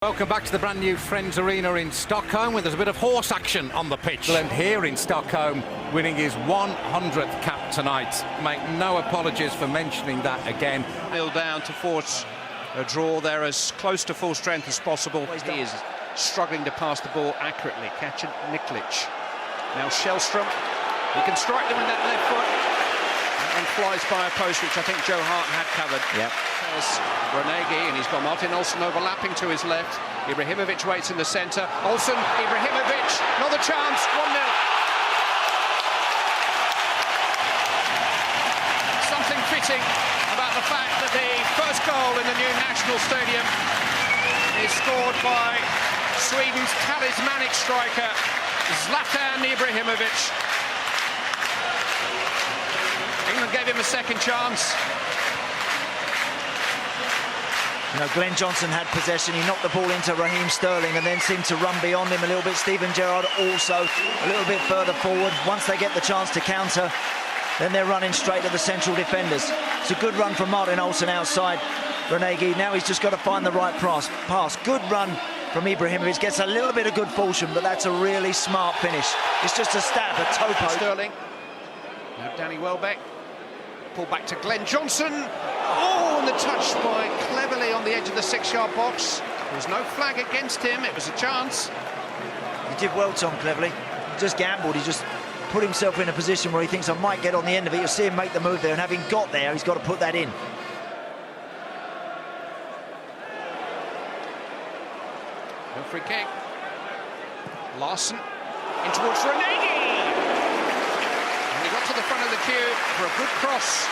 Welcome back to the brand new Friends Arena in Stockholm, where there's a bit of horse action on the pitch. And here in Stockholm, winning his 100th cap tonight. Make no apologies for mentioning that again. Nil down to force a draw. They're as close to full strength as possible. He is struggling to pass the ball accurately. Catching Niklic. Now Shellstrom. He can strike them with that left foot and flies by a post, which I think Joe Hart had covered. Yep. There's Renegi, and he's got Martin Olsen overlapping to his left. Ibrahimovic waits in the centre. Olsen, Ibrahimovic, another chance, 1-0. Something fitting about the fact that the first goal in the new National Stadium is scored by Sweden's talismanic striker, Zlatan Ibrahimovic. England gave him a second chance. You know, Glenn Johnson had possession. He knocked the ball into Raheem Sterling and then seemed to run beyond him a little bit. Steven Gerrard also a little bit further forward. Once they get the chance to counter, then they're running straight at the central defenders. It's a good run from Martin Olsen outside Renegi. Now he's just got to find the right pass. Good run from Ibrahimovic. Gets a little bit of good fortune, but that's a really smart finish. It's just a stab, a topo. Sterling. Now Danny Welbeck. Pull back to Glenn Johnson. Oh, and the touch by Cleverly on the edge of the 6-yard box. There was no flag against him. It was a chance. He did well, Tom Cleverly. He just gambled. He just put himself in a position where he thinks I might get on the end of it. You'll see him make the move there, and having got there, he's got to put that in. No free kick. Larson in towards Renegi. And he got to the front of the queue for a good cross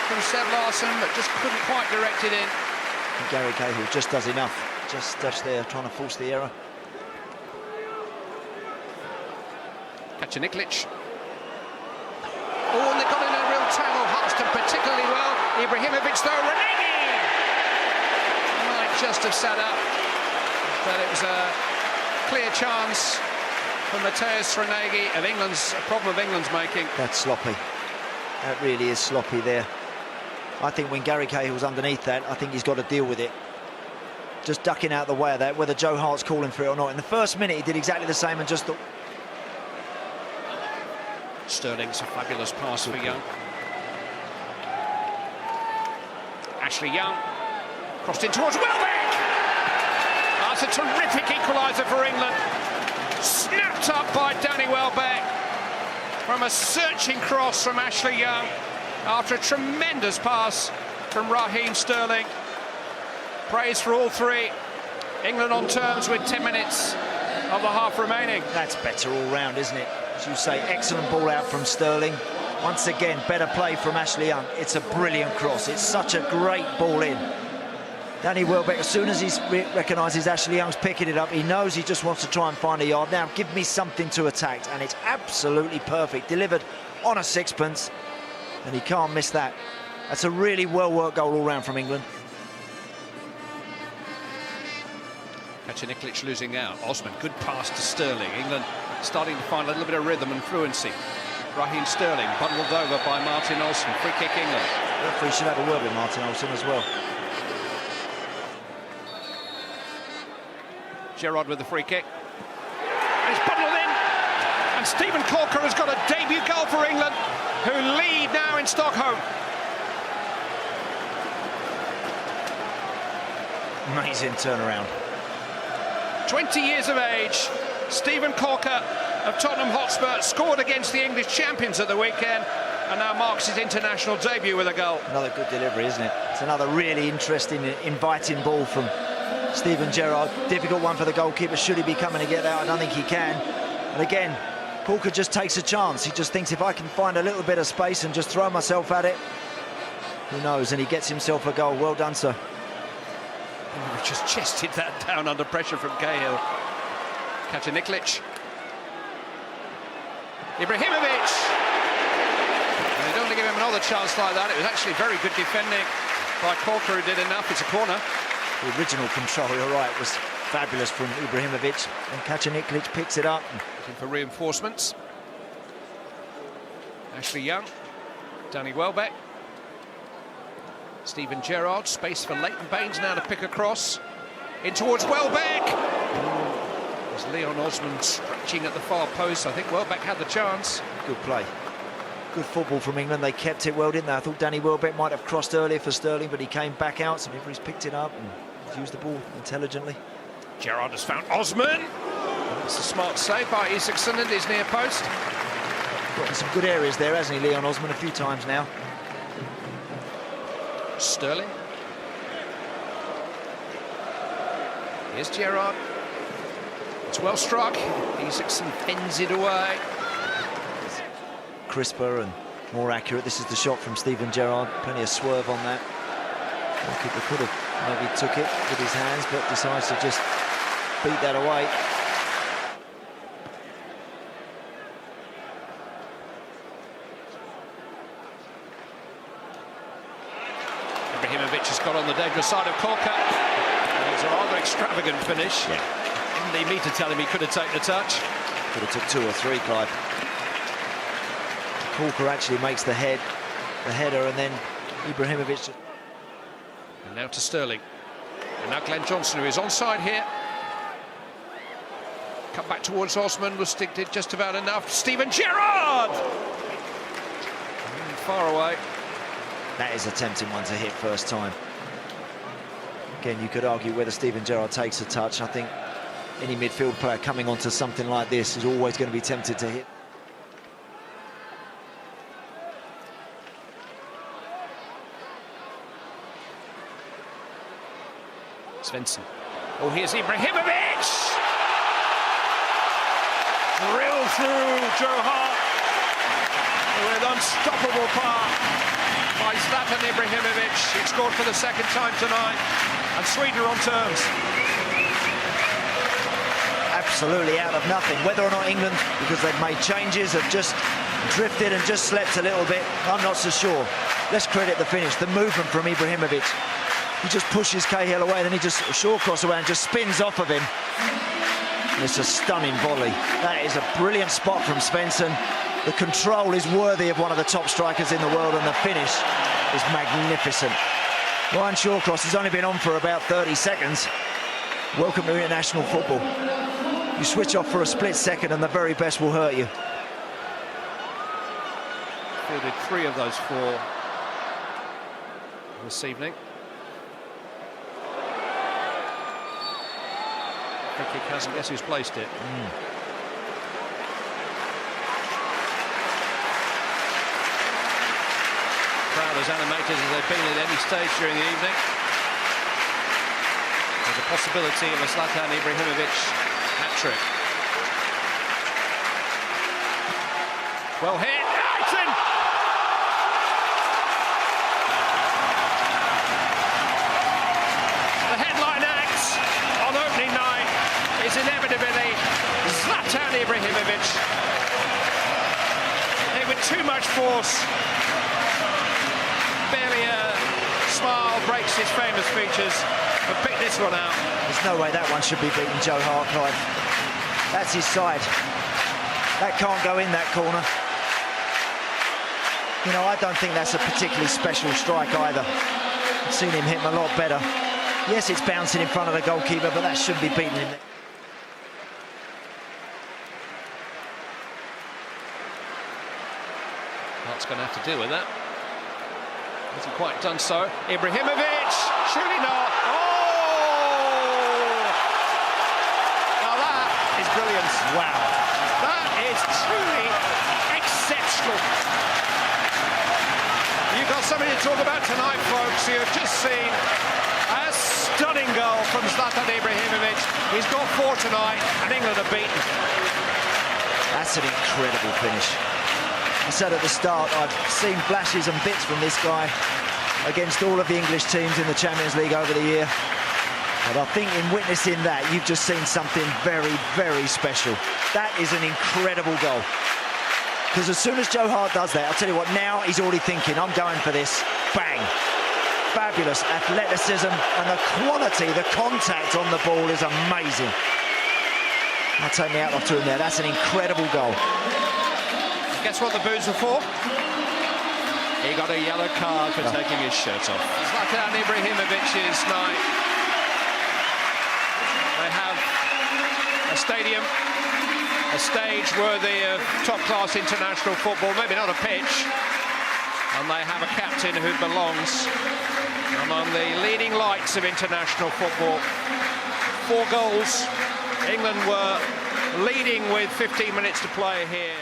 from Seb Larson, but just couldn't quite direct it in. And Gary Cahill just does enough. Just there, trying to force the error. Catch Niklic. Oh, and they got in a real tangle. Hart's done particularly well. Ibrahimovic though, Renegi! Might just have sat up, but it was a clear chance for Mateusz Renegi of England's, a problem of England's making. That's sloppy. That really is sloppy there. I think when Gary Cahill's underneath that, I think he's got to deal with it. Just ducking out the way of that, whether Joe Hart's calling for it or not. In the first minute, he did exactly the same and just thought... Sterling's a fabulous pass for Young. Ashley Young crossed in towards Welbeck. That's a terrific equaliser for England. Snapped up by Danny Welbeck from a searching cross from Ashley Young after a tremendous pass from Raheem Sterling. Praise for all three. England on terms with 10 minutes of the half remaining. That's better all round, isn't it? As you say, excellent ball out from Sterling. Once again, better play from Ashley Young. It's a brilliant cross. It's such a great ball in. Danny Welbeck, as soon as he recognises Ashley Young's picking it up, he knows he just wants to try and find a yard. Now, give me something to attack, and it's absolutely perfect. Delivered on a sixpence, and he can't miss that. That's a really well-worked goal all round from England. Niklic losing out. Osman, good pass to Sterling. England starting to find a little bit of rhythm and fluency. Raheem Sterling bundled over by Martin Olsen. Free kick England. The referee should have a word with Martin Olsen as well. Gerrard with the free kick. And it's bundled in. And Stephen Corker has got a debut goal for England, who lead now in Stockholm. Amazing turnaround. 20 years of age, Stephen Corker of Tottenham Hotspur scored against the English champions at the weekend and now marks his international debut with a goal. Another good delivery, isn't it? It's another really interesting, inviting ball from Steven Gerrard. Difficult one for the goalkeeper. Should he be coming to get that? I don't think he can. And again, Corker just takes a chance. He just thinks, if I can find a little bit of space and just throw myself at it, who knows? And he gets himself a goal. Well done, sir. We've just chested that down under pressure from Cahill. Catch Niklic. Ibrahimovic. And they don't want to give him another chance like that. It was actually very good defending by Corker, who did enough. It's a corner. The original control, you're right, was fabulous from Ibrahimovic. And Niklic picks it up. Looking for reinforcements. Ashley Young. Danny Welbeck. Steven Gerrard, space for Leighton Baines now to pick across. In towards Welbeck. There's Leon Osman stretching at the far post. I think Welbeck had the chance. Good play. Good football from England. They kept it well, didn't they? I thought Danny Welbeck might have crossed earlier for Sterling, but he came back out, so he's picked it up and used the ball intelligently. Gerrard has found Osman. It's a smart save by Isaacson at his near post. Got in some good areas there, hasn't he, Leon Osman, a few times now. Sterling. Here's Gerrard. It's well struck. Isaacson fends it away. Crisper and more accurate. This is the shot from Steven Gerrard. Plenty of swerve on that. He could have maybe took it with his hands, but decides to just beat that away. Ibrahimovic has got on the dangerous side of Corker. It was a rather extravagant finish. Yeah. Didn't need me to tell him he could have taken the touch. Could have took 2 or 3, Clive. Corker actually makes the header, and then Ibrahimovic. And now to Sterling. And now Glenn Johnson, who is onside here. Come back towards Osman, was did just about enough. Steven Gerrard! Far away. That is a tempting one to hit first time. Again, you could argue whether Steven Gerrard takes a touch. I think any midfield player coming onto something like this is always going to be tempted to hit. Svensson. Oh, here's Ibrahimovic! Drilled through Joe Hart with unstoppable power by Zlatan Ibrahimovic. He scored for the second time tonight, and Sweden are on terms. Absolutely out of nothing. Whether or not England, because they've made changes, have just drifted and just slept a little bit, I'm not so sure. Let's credit the finish, the movement from Ibrahimovic. He just pushes Cahill away, then he just short cross away and just spins off of him. And it's a stunning volley. That is a brilliant spot from Svensson. The control is worthy of one of the top strikers in the world, and the finish is magnificent. Ryan Shawcross has only been on for about 30 seconds. Welcome to international football. You switch off for a split second and the very best will hurt you. Fielded 3 of those 4 this evening. Free kick hasn't, guess who's placed it? Crowd as animated as they've been at any stage during the evening. There's a possibility of a Zlatan Ibrahimovic hat-trick. Well hit, it's in! The headline act on opening night is inevitably Zlatan Ibrahimovic. Hit with too much force. Barely a smile breaks his famous features, but pick this one out. There's no way that one should be beating Joe Hart, Clive. That's his side. That can't go in that corner. You know, I don't think that's a particularly special strike either. I've seen him hit him a lot better. Yes, it's bouncing in front of the goalkeeper, but that shouldn't be beating him. Hart's going to have to deal with that. Hasn't quite done so. Ibrahimovic, surely not. Oh! Now that is brilliant. Wow. That is truly exceptional. You've got something to talk about tonight, folks. You've just seen a stunning goal from Zlatan Ibrahimovic. He's got 4 tonight, and England are beaten. That's an incredible finish. I said at the start, I've seen flashes and bits from this guy against all of the English teams in the Champions League over the year. But I think in witnessing that, you've just seen something very, very special. That is an incredible goal. Because as soon as Joe Hart does that, I'll tell you what, now he's already thinking, I'm going for this. Bang. Fabulous athleticism, and the quality, the contact on the ball is amazing. I'll take me out off to him there. That's an incredible goal. Guess what the boos were for? He got a yellow card for taking his shirt off. Zlatan Ibrahimovic's night stadium, a stage worthy of top-class international football, maybe not a pitch, and they have a captain who belongs among the leading lights of international football. 4 goals. England were leading with 15 minutes to play here.